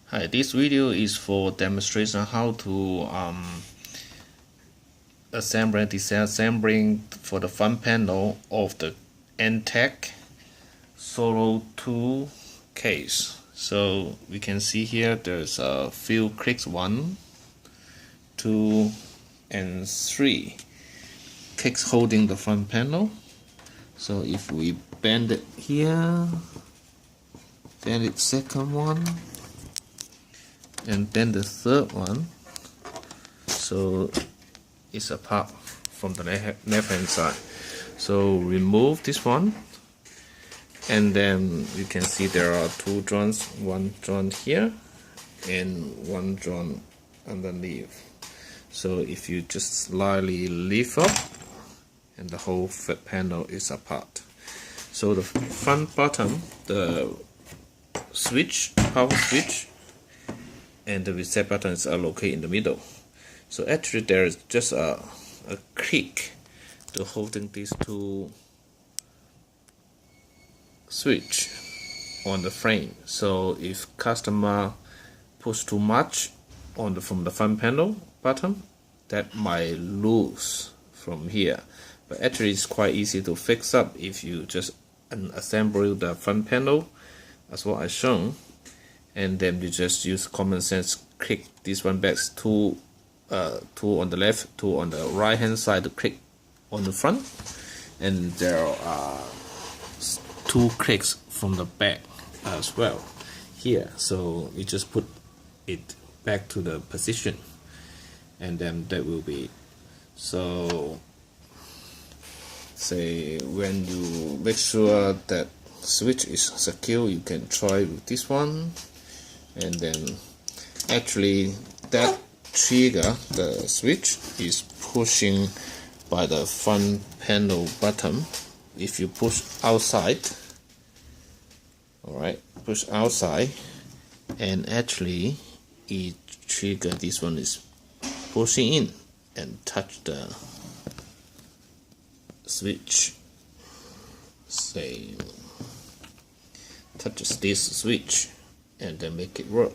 Hi, this video is for demonstration how to assemble and disassembling for the front panel of the antec Solo 2 case. So we can see here there's a few clicks, 1, 2, and 3 clicks holding the front panel. So if we bend it here, bend it second one, and then the third one, so it's apart from the left hand side. So remove this one, and then you can see there are two joints, one joint here and one joint underneath. So if you just slightly lift up, and the whole panel is apart. So the front bottom, the switch, power switch, and the reset buttons are located in the middle. So actually there is just a click to holding these two switch on the frame. So if customer push too much on from the front panel button, that might lose from here. But actually it's quite easy to fix up if you just assemble the front panel as what I shown, and then you just use common sense, click this one back, two on the left, two on the right hand side to click on the front, and there are two clicks from the back as well here. So you just put it back to the position, and then that will be. So say when you make sure that switch is secure, you can try with this one, and then actually that trigger, the switch is pushing by the front panel button. If you push outside, alright, push outside, and actually it trigger, this one is pushing in and touch the switch, say touches this switch, and then make it work.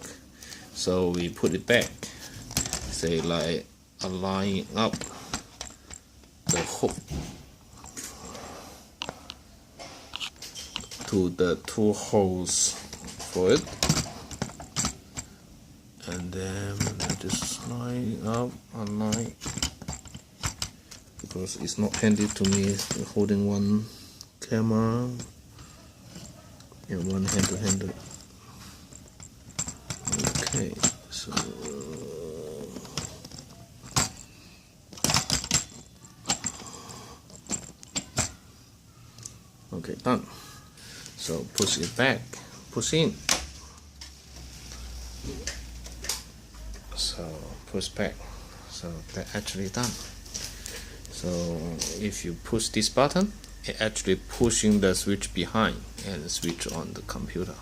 So we put it back, say like align up the hook to the two holes for it, and then just line up, align, because it's not handy to me holding one camera and one hand to handle. Okay, so okay, done. So push it back, push in. So push back. So that actually done. So if you push this button, it actually pushing the switch behind and switch on the computer.